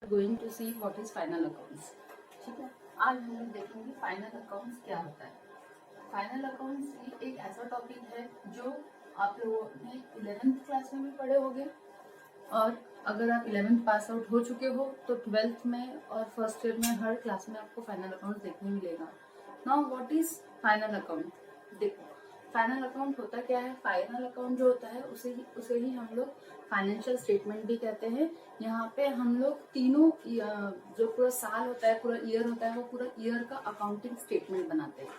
Going to see what is final accounts. ठीक है, आज हम लोग देखेंगे फाइनल अकाउंट्स क्या होता है। फाइनल अकाउंट्स एक ऐसा टॉपिक है जो आप लोगों ने 11th क्लास में भी पढ़े होंगे, और अगर आप 11th पास आउट हो चुके हो तो 12th में और फर्स्ट ईयर में हर क्लास में आपको फाइनल अकाउंट देखने मिलेगा। Now what is final account? देखो, फाइनल अकाउंट होता क्या है। फाइनल अकाउंट जो होता है उसे ही हम लोग फाइनेंशियल स्टेटमेंट भी कहते हैं। यहाँ पे हम लोग तीनों जो पूरा साल होता है, पूरा ईयर होता है, वो पूरा ईयर का अकाउंटिंग स्टेटमेंट बनाते हैं।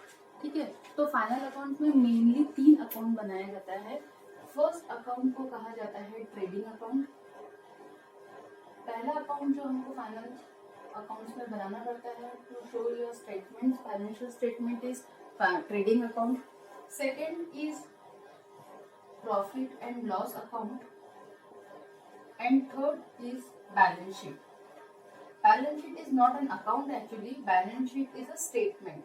ठीक है, तो फाइनल अकाउंट में मेनली 3 अकाउंट बनाया जाता है। फर्स्ट अकाउंट को कहा जाता है ट्रेडिंग अकाउंट। पहला अकाउंट जो हमको फाइनल अकाउंट्स में बनाना पड़ता है to show your statement, financial statement, is trading account. Second is profit and loss account, and third is balance sheet. Balance sheet is not an account actually, balance sheet is a statement.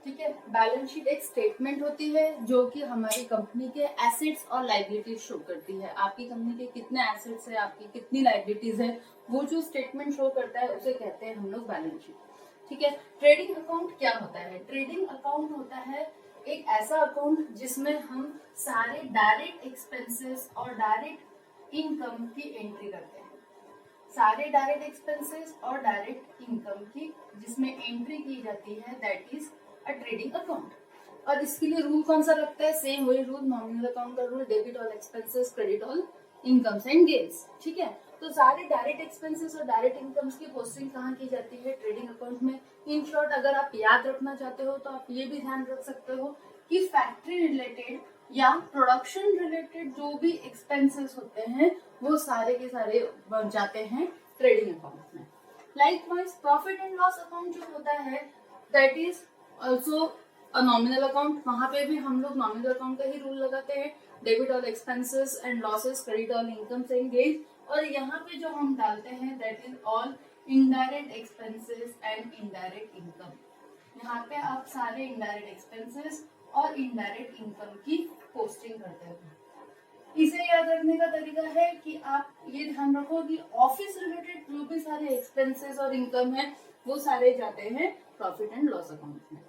ठीक है, balance sheet एक statement होती है जो कि हमारी company के assets और लाइबिलिटीज शो करती है। आपकी कंपनी के कितने एसेट्स है, आपकी कितनी लाइबिलिटीज है, वो जो स्टेटमेंट शो करता है उसे कहते हैं हम लोग बैलेंस शीट। ठीक है, ट्रेडिंग अकाउंट क्या होता है? ट्रेडिंग अकाउंट होता है एक ऐसा अकाउंट जिसमें हम सारे डायरेक्ट एक्सपेंसेस और डायरेक्ट इनकम की एंट्री करते हैं। सारे डायरेक्ट एक्सपेंसेस और डायरेक्ट इनकम की जिसमें एंट्री की जाती है, that is a trading account. और इसके लिए रूल कौन सा लगता है? सेम वही रूल, नॉमिनल अकाउंट का rule, debit all expenses, credit all incomes and gains. ठीक है, तो सारे डायरेक्ट एक्सपेंसेस और डायरेक्ट इनकम्स की पोस्टिंग कहाँ की जाती है? ट्रेडिंग अकाउंट में। इन शॉर्ट, अगर आप याद रखना चाहते हो तो आप ये भी ध्यान रख सकते हो कि फैक्ट्री रिलेटेड या प्रोडक्शन रिलेटेड जो भी एक्सपेंसेस होते हैं वो सारे के सारे बन जाते हैं ट्रेडिंग अकाउंट में। Likewise profit and loss account जो होता है that is also a nominal account. वहां पे भी हम लोग नॉमिनल अकाउंट का ही रूल लगाते हैं, debit all expenses and losses, credit all incomes and gains. और यहाँ पे जो हम डालते हैं that is all indirect expenses and indirect income. यहाँ पे आप सारे इनडायरेक्ट एक्सपेंसेस और इनडायरेक्ट इनकम की पोस्टिंग करते हो। इसे याद रखने का तरीका है कि आप ये ध्यान रखो कि ऑफिस रिलेटेड जो भी सारे एक्सपेंसेस और इनकम है वो सारे जाते हैं प्रॉफिट एंड लॉस अकाउंट में।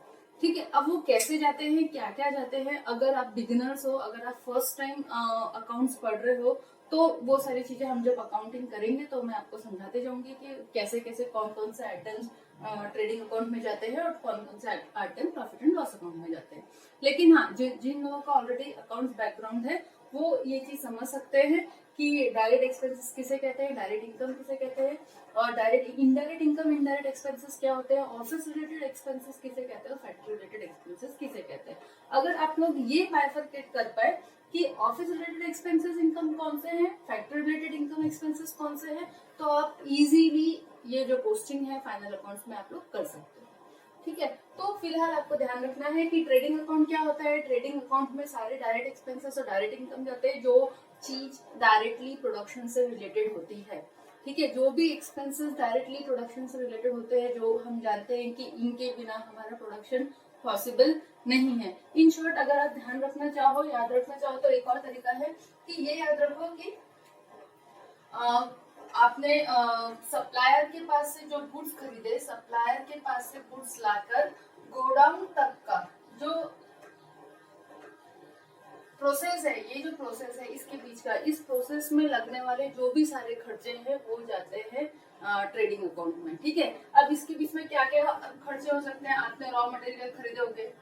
ठीक है, अब वो कैसे जाते हैं, क्या क्या जाते हैं? अगर आप बिगिनर्स हो, अगर आप फर्स्ट टाइम अकाउंट्स पढ़ रहे हो तो वो सारी चीजें हम जब अकाउंटिंग करेंगे तो मैं आपको समझाते जाऊंगी कि कैसे कैसे कौन कौन से आइटम्स ट्रेडिंग अकाउंट में जाते हैं और कौन कौन से item profit and loss account में जाते हैं। लेकिन हाँ, जिन लोगों का ऑलरेडी अकाउंट्स बैकग्राउंड है वो ये चीज समझ सकते हैं कि डायरेक्ट एक्सपेंसेस किसे कहते हैं, डायरेक्ट इनकम किसे कहते हैं, और direct indirect income, indirect expenses क्या होते हैं, ऑफिस रिलेटेड एक्सपेंसेस किसे कहते हैं, फैक्ट्री रिलेटेड एक्सपेंसेस किसे कहते हैं। अगर आप लोग ये बाइफरकेट कर पाए कि ऑफिस रिलेटेड एक्सपेंसेस इनकम कौन से हैं, फैक्ट्री रिलेटेड इनकम एक्सपेंसेस कौन से हैं, तो आप इजीली ये जो पोस्टिंग है फाइनल अकाउंट्स में आप लोग कर सकते हो। ठीक है, तो फिलहाल आपको ध्यान रखना है कि ट्रेडिंग अकाउंट क्या होता है। ट्रेडिंग अकाउंट में सारे डायरेक्ट एक्सपेंसेस और डायरेक्ट इनकम जाते हैं जो चीज डायरेक्टली प्रोडक्शन से रिलेटेड होती है। ठीक है, जो भी एक्सपेंसेस डायरेक्टली प्रोडक्शन से रिलेटेड होते हैं, जो हम जानते हैं कि इनके बिना हमारा प्रोडक्शन पॉसिबल नहीं है। इन शॉर्ट, अगर आप ध्यान रखना चाहो, याद रखना चाहो तो एक और तरीका है कि ये याद रखो कि आपने सप्लायर के पास से जो गुड्स खरीदे, सप्लायर के पास से गुड्स लाकर गोडाउन तक का जो प्रोसेस है, ये जो प्रोसेस है इसके बीच का, इस प्रोसेस में लगने वाले जो भी सारे खर्चे हैं वो जाते हैं ट्रेडिंग अकाउंट में। ठीक है, अब इसके बीच में क्या क्या खर्चे हो सकते हैं? आपने रॉ मटेरियल खरीदे होंगे,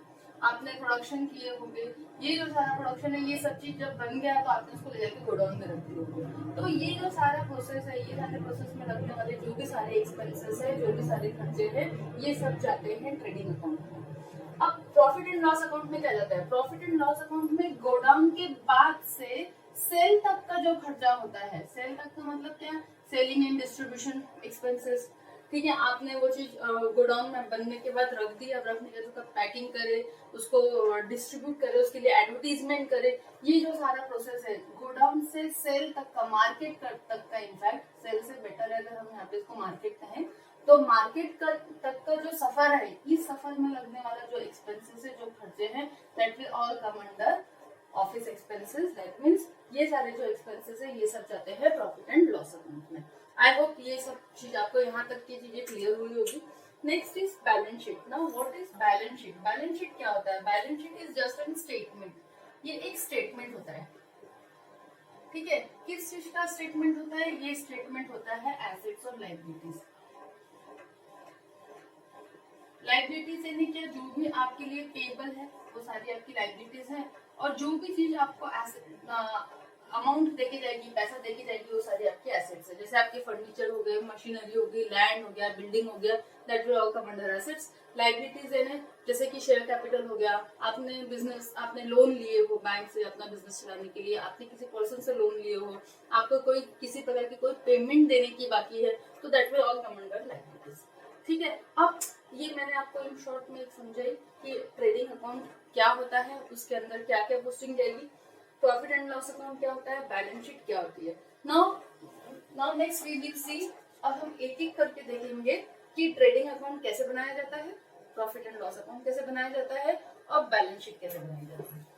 आपने प्रोडक्शन किए होंगे, ये जो सारा प्रोडक्शन है ये सब चीज जब बन गया तो आपने उसको ले जाके गोडाउन में रख दी होगी। तो ये जो सारा प्रोसेस है, ये सारे प्रोसेस में लगने वाले जो भी सारे एक्सपेंसेस है, जो भी सारे खर्चे हैं, ये सब जाते हैं ट्रेडिंग अकाउंट में। अब प्रॉफिट एंड लॉस अकाउंट में क्या जाता है? प्रॉफिट एंड लॉस अकाउंट में गोडाउन के बाद से सेल तक का जो खर्चा होता है, सेल तक का मतलब क्या? Selling and distribution expenses. ठीक है, आपने वो चीज गोडाउन में बनने के बाद रख दी, अब रखने के बाद पैकिंग करे, उसको डिस्ट्रीब्यूट करे, उसके लिए एडवर्टीजमेंट करे, ये जो सारा प्रोसेस है गोडाउन से सेल तक का, मार्केट तक का, इनफैक्ट सेल से बेटर है अगर हम यहाँ पे इसको मार्केट कहें, तो मार्केट तक का जो सफर है, इस सफर में लगने वाला जो एक्सपेंसेस है, जो खर्चे हैं, that will all come under office expenses. That means ये सारे जो एक्सपेंसेस है ये सब जाते हैं प्रॉफिट एंड लॉस अकाउंट में। आई होप ये सब चीज आपको यहाँ तक की चीजें क्लियर हुई होगी। Next is balance sheet. Now what is balance sheet? Balance sheet क्या होता है? Balance sheet is just an statement. ये एक स्टेटमेंट होता है, ठीक है। किस चीज का स्टेटमेंट होता है? ये स्टेटमेंट होता है एसेट्स और लायबिलिटीज। लायबिलिटीज यानी क्या? जो भी आपके लिए पेएबल है वो सारी आपकी लायबिलिटीज है, और जो भी चीज आपको अमाउंट देके जाएगी, पैसा देके जाएगी, वो सारी आपकी एसेट्स है। जैसे आपके फर्नीचर हो गए, मशीनरी हो गई, लैंड हो गया, बिल्डिंग हो गया, that will all come under assets. Liabilities है जैसे कि शेयर कैपिटल हो गया, आपने लोन लिए हो बैंक से अपना बिजनेस चलाने के लिए, आपने किसी पर्सन से लोन लिए हो, आपको कोई किसी प्रकार की कोई पेमेंट देने की बाकी है, तो that will all come under liabilities, ठीक है। अब ये मैंने आपको इन शॉर्ट में समझाई कि ट्रेडिंग अकाउंट क्या होता है, उसके अंदर क्या क्या पोस्टिंग जाएगी, प्रॉफिट एंड लॉस अकाउंट क्या होता है, बैलेंस शीट क्या होती है। Now next we will see, अब हम एक एक करके देखेंगे कि ट्रेडिंग अकाउंट कैसे बनाया जाता है, प्रॉफिट एंड लॉस अकाउंट कैसे बनाया जाता है, और बैलेंस शीट कैसे बनाई जाती है।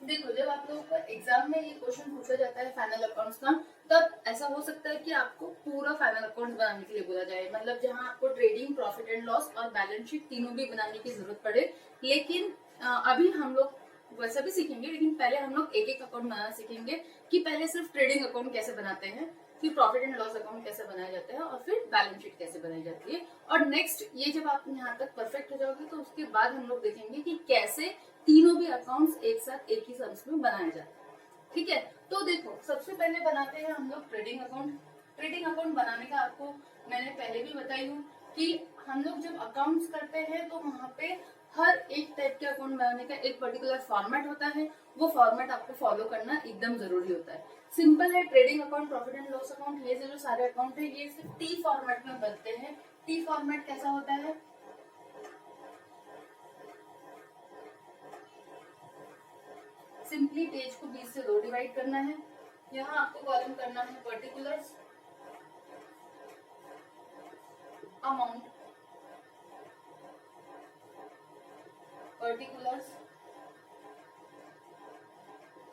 देखो, जब आप लोगों को एग्जाम में ये क्वेश्चन पूछा जाता है फाइनल अकाउंट्स का, तब ऐसा हो सकता है कि आपको पूरा फाइनल अकाउंट्स बनाने के लिए बोला जाए, मतलब जहां आपको ट्रेडिंग, प्रॉफिट एंड लॉस और बैलेंस शीट तीनों भी बनाने की जरूरत पड़े। लेकिन अभी हम लोग वैसा भी सीखेंगे, लेकिन पहले हम लोग एक एक अकाउंट बनाना सीखेंगे कि पहले सिर्फ ट्रेडिंग अकाउंट कैसे बनाते हैं, फिर प्रॉफिट एंड लॉस अकाउंट कैसे बनाया जाता है, और फिर बैलेंस शीट कैसे बनाई जाती है। और नेक्स्ट, ये जब आप यहाँ तक परफेक्ट हो जाओगे तो उसके बाद हम लोग देखेंगे कि कैसे तीनों भी अकाउंट्स एक साथ एक ही सम्स में बनाया जाता है, ठीक है। तो देखो, सबसे पहले बनाते हैं हम लोग ट्रेडिंग अकाउंट। ट्रेडिंग अकाउंट बनाने का आपको मैंने पहले भी बताई हूँ कि हम लोग जब अकाउंट्स करते हैं तो वहाँ पे हर एक टाइप के अकाउंट बनाने का एक पर्टिकुलर फॉर्मेट होता है, वो फॉर्मेट आपको फॉलो करना एकदम जरूरी होता है। सिंपल है, trading account, profit and loss account, ये जो सारे अकाउंट है ये सिर्फ टी फॉर्मेट में बनते हैं। टी फॉर्मेट कैसा होता है? सिंपली पेज को 20 से 2 डिवाइड करना है। यहाँ आपको कॉलम करना है पर्टिकुलर्स, अमाउंट, पर्टिकुलर्स,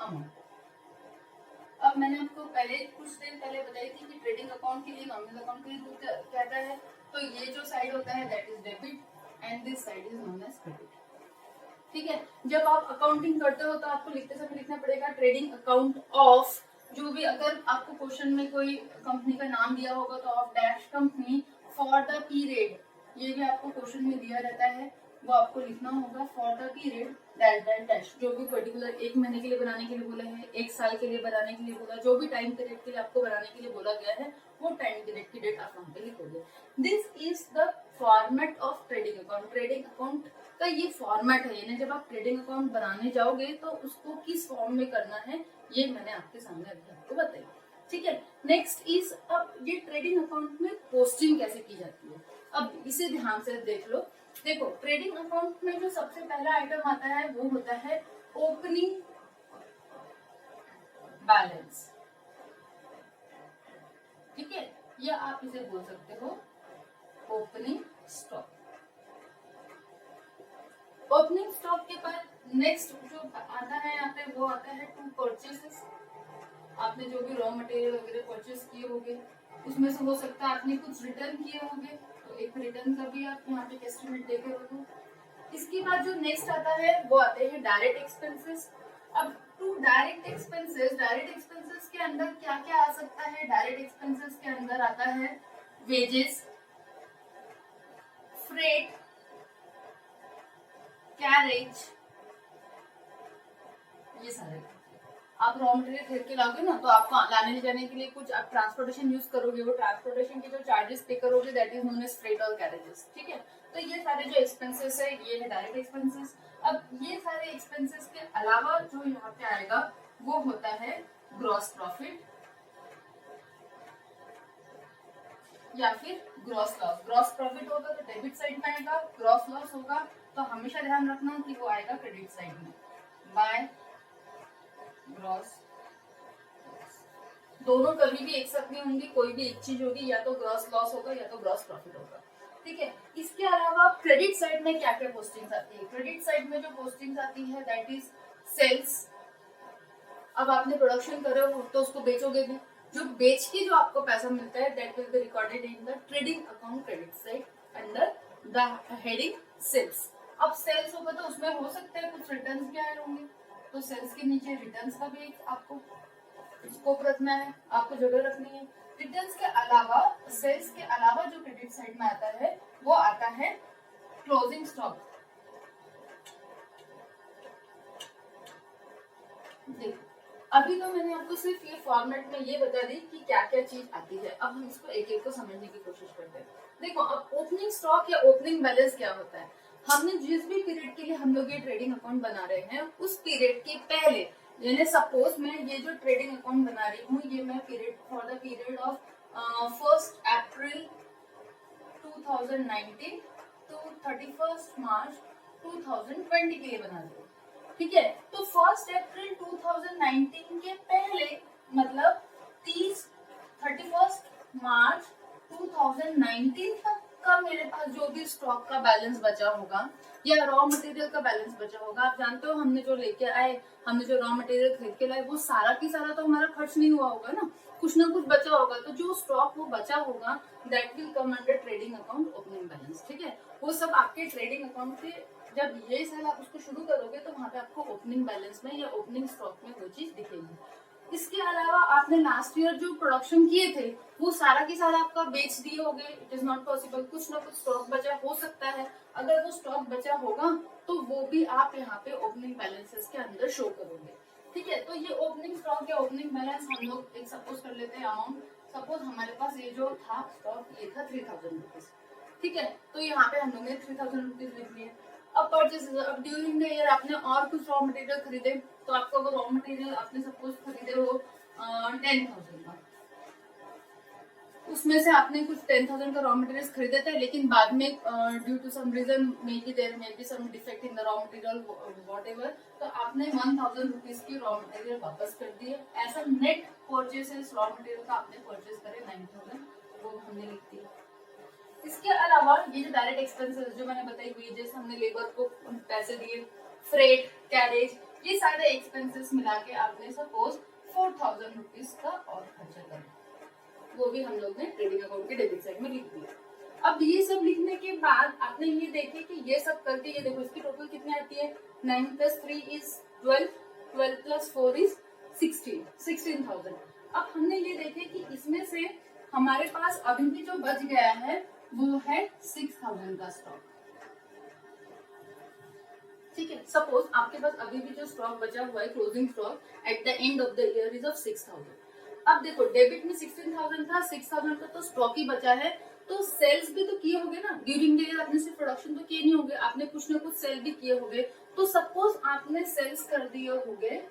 अमाउंट। अब मैंने आपको पहले कुछ देर पहले बताई थी कि ट्रेडिंग अकाउंट के लिए, नॉमिनल अकाउंट के लिए रूल कहता है, तो ये जो साइड होता है that is debit and this side is known as credit, ठीक है। जब आप अकाउंटिंग करते हो तो आपको लिखते समय लिखना पड़ेगा ट्रेडिंग अकाउंट ऑफ, जो भी अगर आपको क्वेश्चन में कोई कंपनी का नाम दिया होगा तो of dash company for the period, ये भी आपको क्वेश्चन में दिया रहता है, वो आपको लिखना होगा for the period dash dash dash, जो भी पर्टिकुलर 1 महीने के लिए बनाने के लिए बोला है, 1 साल के लिए बनाने के लिए बोला, जो भी टाइम पीरियड के लिए आपको बनाने के लिए बोला गया है, वो टाइम पीरियड की डेट आप वहां पे लिखोगे। This is the format of trading account. Trading account का ये फॉर्मेट है, यानी जब आप ट्रेडिंग अकाउंट बनाने जाओगे तो उसको किस फॉर्म में करना है, ये मैंने आपके सामने अभी आपको बताई, ठीक है। नेक्स्ट इज, अब ये ट्रेडिंग अकाउंट में पोस्टिंग कैसे की जाती है, अब इसे ध्यान से देख लो। देखो, ट्रेडिंग अकाउंट में जो सबसे पहला आइटम आता है वो होता है ओपनिंग बैलेंस, ठीक है, या आप इसे बोल सकते हो ओपनिंग स्टॉक। ओपनिंग स्टॉक के बाद नेक्स्ट जो आता है यहाँ पे वो आता है टू परचेसेस। आपने जो भी रॉ मटेरियल वगैरह परचेस किए होंगे उसमें से हो सकता है आपने कुछ रिटर्न किए होंगे, तो एक रिटर्न का भी आप यहाँ पे एस्टिमेट देकर रखो। इसके बाद जो नेक्स्ट आता है वो आते हैं डायरेक्ट एक्सपेंसेस। अब टू डायरेक्ट एक्सपेंसेस के अंदर क्या क्या आ सकता है? डायरेक्ट एक्सपेंसेस के अंदर आता है वेजेस, फ्रेट, कैरेज, ये सारे। आप रॉ मटेरियल खरीद के लाओगे ना, तो आपको लाने ले जाने के लिए कुछ आप ट्रांसपोर्टेशन यूज करोगे, वो ट्रांसपोर्टेशन के जो चार्जेस पे करोगे that is known as freight और कैरेजेस, ठीक है। तो ये सारे जो एक्सपेंसेस है ये है डायरेक्ट एक्सपेंसेस। अब ये सारे एक्सपेंसेस के अलावा जो यहाँ पे आएगा वो होता है ग्रॉस प्रॉफिट या फिर ग्रॉस लॉस। ग्रॉस प्रॉफिट होगा तो डेबिट साइड में आएगा, ग्रॉस लॉस होगा तो हमेशा ध्यान रखना कि वो आएगा क्रेडिट साइड में, बाय ग्रॉस। दोनों कभी भी एक साथ नहीं होंगी, कोई भी एक चीज होगी, या तो ग्रॉस लॉस होगा या तो ग्रॉस प्रॉफिट होगा। ठीक है, इसके अलावा क्रेडिट साइड में क्या क्या पोस्टिंग्स आती है? क्रेडिट साइड में जो पोस्टिंग्स आती है दैट इज सेल्स। अब आपने प्रोडक्शन करे हो तो उसको बेचोगे भी, जो बेच के जो आपको पैसा मिलता है that will be recorded in the trading account credit side under the heading sales. अब सेल्स होगा तो उसमें हो सकता है कुछ रिटर्न्स भी आए होंगे, तो सेल्स के नीचे रिटर्न्स का भी आपको स्कोप रखना है, आपको जगह रखनी है। रिटर्न्स के अलावा, सेल्स के अलावा जो क्रेडिट साइड में आता है वो आता है क्लोजिंग स्टॉक। देखो अभी तो मैंने आपको सिर्फ ये फॉर्मेट में ये बता दी कि क्या क्या चीज आती है, अब हम इसको एक एक को समझने की कोशिश करते हैं। देखो अब ओपनिंग स्टॉक या ओपनिंग बैलेंस क्या होता है? हमने जिस भी पीरियड के लिए हम लोग ये ट्रेडिंग अकाउंट बना रहे हैं उस पीरियड के पहले, यानी सपोज मैं ये जो ट्रेडिंग अकाउंट बना रही हूँ ये मैं period for the period of 1 April 2019 to 31 March 2020 के लिए बना रही हूँ। ठीक है, तो 1 अप्रैल 2019 के पहले मतलब 31 मार्च 2019 तक का मेरे पास जो भी स्टॉक का बैलेंस बचा होगा या रॉ मटेरियल का बैलेंस बचा होगा, आप जानते हो हमने जो लेके आए, हमने जो रॉ मटेरियल खरीद के लाए वो सारा की सारा तो हमारा खर्च नहीं हुआ होगा ना, कुछ ना कुछ बचा होगा, तो जो स्टॉक वो बचा होगा that will come under trading account opening balance. ठीक है, वो सब आपके ट्रेडिंग अकाउंट के जब ये साल आप उसको शुरू करोगे तो वहां पे आपको ओपनिंग बैलेंस में या ओपनिंग स्टॉक में वो चीज दिखेगी। इसके अलावा आपने लास्ट ईयर जो प्रोडक्शन किए थे वो सारा की सारा आपका बेच दिए होंगे, इट इज नॉट पॉसिबल, कुछ ना कुछ स्टॉक बचा हो सकता है, अगर वो स्टॉक बचा होगा तो वो भी आप यहाँ पे ओपनिंग बैलेंसेस के अंदर शो करोगे। ठीक है, तो ये ओपनिंग स्टॉक या ओपनिंग बैलेंस हम लोग एक सपोज कर लेते हैं अमाउंट, सपोज हमारे पास ये जो था स्टॉक ये था 3000 रुपीज। ठीक है, तो यहाँ पे हम लोग ने 3000 रुपीज लिख लिए। अब परचेसेस, अब ड्यूरिंग द ईयर आपने और कुछ रॉ मटेरियल खरीदे, तो आपका वो रॉ मटेरियल आपने सपोज खरीदे हो 10,000 का, उसमें से आपने कुछ 10,000 का रॉ मटेरियल खरीदे थे, लेकिन बाद में due to some reason maybe there may be some defect in the raw material whatever, तो आपने 1,000 रुपीज की रॉ मटेरियल वापस कर दिए। ऐसा नेट परचेसेस रॉ मटेरियल का आपने परचेस करे 9,000, वो हमने लिख दिया। इसके अलावा ये जो डायरेक्ट एक्सपेंसेस जो मैंने बताई, वेजेस हमने लेबर को पैसे दिए, फ्रेट, कैरेज, ये सारे एक्सपेंसेस मिला के आपने सपोज 4,000 रुपीज का और खर्चा कर, वो भी हम लोग ने ट्रेडिंग अकाउंट के डेबिट साइड में लिख दिया। अब ये सब लिखने के बाद आपने ये देखे कि ये सब करके ये देखो इसकी टोटल कितनी आती है, 9 + 3 = 12, 12 + 4 = 16,000। अब हमने ये देखे कि इसमें से हमारे पास अभी भी जो बच गया है वो है 6,000 का स्टॉक। ठीक है, सपोज आपके पास अभी भी जो स्टॉक बचा हुआ है closing stock at the end of the year is of 6,000। अब देखो डेबिट में 16,000 था, 6,000 का तो स्टॉक ही बचा है, तो सेल्स भी तो किए होंगे ना ड्यूरिंग द ईयर, आपने सिर्फ प्रोडक्शन तो किए नहीं होंगे, आपने कुछ ना कुछ सेल भी किए होंगे। तो सपोज आपने सेल्स कर दिए होंगे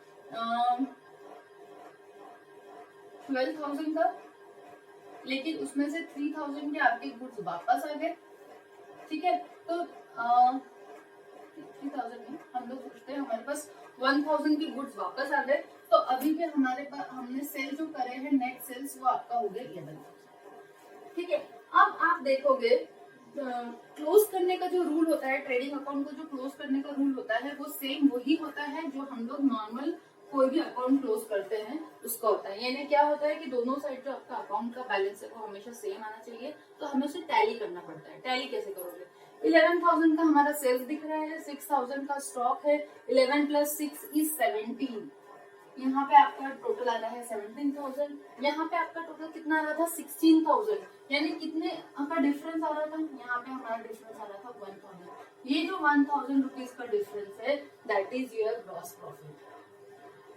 12,000 का, लेकिन उसमें से 3,000 के आपके गुड्स वापस आ गए। ठीक है, तो 3,000 में हम लोग सोचते हैं हमारे पास 1,000 के गुड्स वापस आ गए, तो अभी भी हमारे पास हमने सेल जो करे हैं नेट सेल्स वो आपका हो गया 11,000। ठीक है, अब आप देखोगे क्लोज करने का जो रूल होता है, ट्रेडिंग अकाउंट को जो क्लोज करने का रूल होता है वो सेम वही होता है जो हम लोग नॉर्मल कोई भी अकाउंट क्लोज करते हैं उसका होता है। यानी क्या होता है कि दोनों साइड जो आपका अकाउंट का बैलेंस है वो हमेशा सेम आना चाहिए, तो हमें उसे टैली करना पड़ता है। टैली कैसे करोगे, 11,000 का हमारा सेल्स दिख रहा है, 6,000 का स्टॉक है, 11 + 6 = 17, यहाँ पे आपका टोटल आ रहा है 17,000, यहाँ पे आपका टोटल कितना आ रहा था 16,000, यानी कितने का डिफरेंस आ रहा था, यहाँ पे हमारा डिफरेंस आ रहा था 1,000। ये जो 1,000 रुपीज का डिफरेंस है that is your gross profit.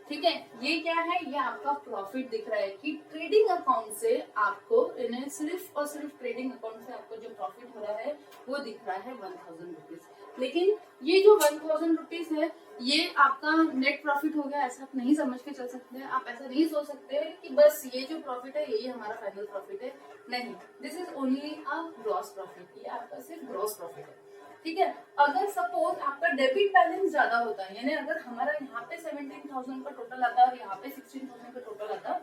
ठीक है, ये क्या है, ये आपका प्रॉफिट दिख रहा है कि ट्रेडिंग अकाउंट से आपको इन्हें सिर्फ और सिर्फ ट्रेडिंग अकाउंट से आपको जो प्रॉफिट हो रहा है वो दिख रहा है 1,000 रुपीज। लेकिन ये जो 1,000 रुपीज है ये आपका नेट प्रॉफिट हो गया, ऐसा आप नहीं समझ के चल सकते हैं। आप ऐसा नहीं सोच सकते कि बस ये जो प्रॉफिट है यही हमारा फाइनल प्रॉफिट है, नहीं, this is only a gross profit, ये आपका सिर्फ ग्रॉस प्रॉफिट है। ठीक है। अगर सपोज आपका डेबिट बैलेंस ज्यादा होता है, यानी अगर हमारा यहाँ पे 17,000 का टोटल आता है और यहाँ पे 16,000 का टोटल आता,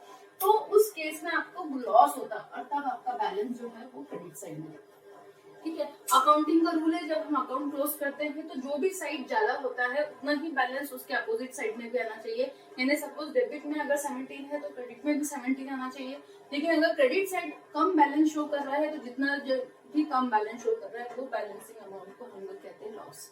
तो उस केस में आपको लॉस होता और तब आपका बैलेंस जो है वो क्रेडिट साइड में, ठीक है। अकाउंटिंग का रूल है, जब हम अकाउंट क्लोज करते हैं तो जो भी साइड ज्यादा होता है उतना ही बैलेंस उसके अपोजिट साइड में भी आना चाहिए। यानी सपोज डेबिट में अगर 17 है तो क्रेडिट में भी 17 आना चाहिए। लेकिन अगर क्रेडिट साइड कम बैलेंस शो कर रहा है तो जितना भी कम बैलेंस शो कर रहा है वो बैलेंसिंग अमाउंट को हम लोग कहते हैं लॉस,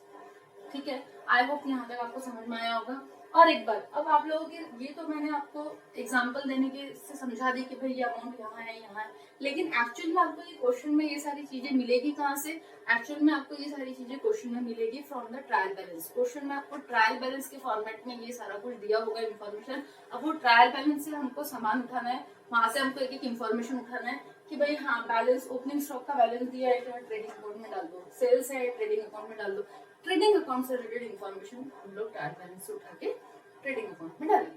ठीक है। आई होप यहाँ तक आपको समझ में आया होगा। और एक बार अब आप लोगों के, ये तो मैंने आपको एग्जांपल देने के से समझा दी कि भाई ये अमाउंट यहाँ है यहाँ है, लेकिन एक्चुअल में आपको ये क्वेश्चन में ये सारी चीजें मिलेगी कहाँ से? एक्चुअल में आपको ये सारी चीजें क्वेश्चन में मिलेगी from the trial balance. Question में आपको ट्रायल बैलेंस के फॉर्मेट में ये सारा कुछ दिया होगा इन्फॉर्मेशन। अब वो ट्रायल बैलेंस से हमको सामान उठाना है, वहां से हमको एक एक इन्फॉर्मेशन उठाना है कि भाई हाँ बैलेंस, ओपनिंग स्टॉक का बैलेंस दिया है तो ट्रेडिंग अकाउंट में डाल दो, सेल्स है ट्रेडिंग अकाउंट में डाल दो। ट्रेडिंग अकाउंट से रिलेटेड इन्फॉर्मेशन हम लोग ट्रायल बैलेंस से उठा के ट्रेडिंग अकाउंट में डालेंगे,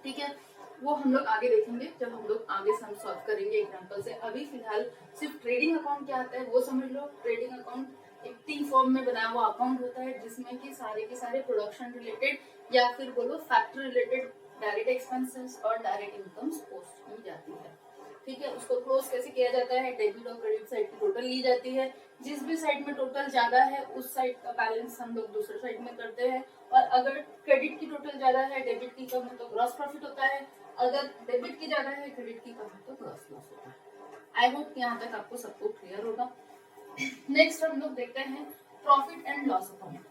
ठीक है। वो हम लोग आगे देखेंगे जब हम लोग आगे सम सॉल्व करेंगे एग्जांपल से। अभी फिलहाल सिर्फ ट्रेडिंग अकाउंट क्या आता है वो समझ लो। ट्रेडिंग अकाउंट एक टी फॉर्म में बना हुआ अकाउंट होता है जिसमें कि सारे के सारे प्रोडक्शन रिलेटेड या फिर बोलो फैक्ट्री रिलेटेड डायरेक्ट एक्सपेंसेस और डायरेक्ट इनकम्स पोस्ट की जाती है, ठीक है। उसको क्लोज कैसे किया जाता है? डेबिट और क्रेडिट साइड की टोटल ली जाती है, जिस भी साइड में टोटल ज्यादा है उस साइड का बैलेंस हम लोग दूसरे साइड में करते हैं। और अगर क्रेडिट की टोटल ज्यादा है, डेबिट की कम है तो ग्रॉस प्रॉफिट होता है। अगर डेबिट की ज्यादा है, क्रेडिट की कम है तो ग्रॉस लॉस होता है। आई होप यहाँ तक आपको सबको क्लियर होगा। नेक्स्ट हम लोग देखते हैं प्रॉफिट एंड लॉस अकाउंट।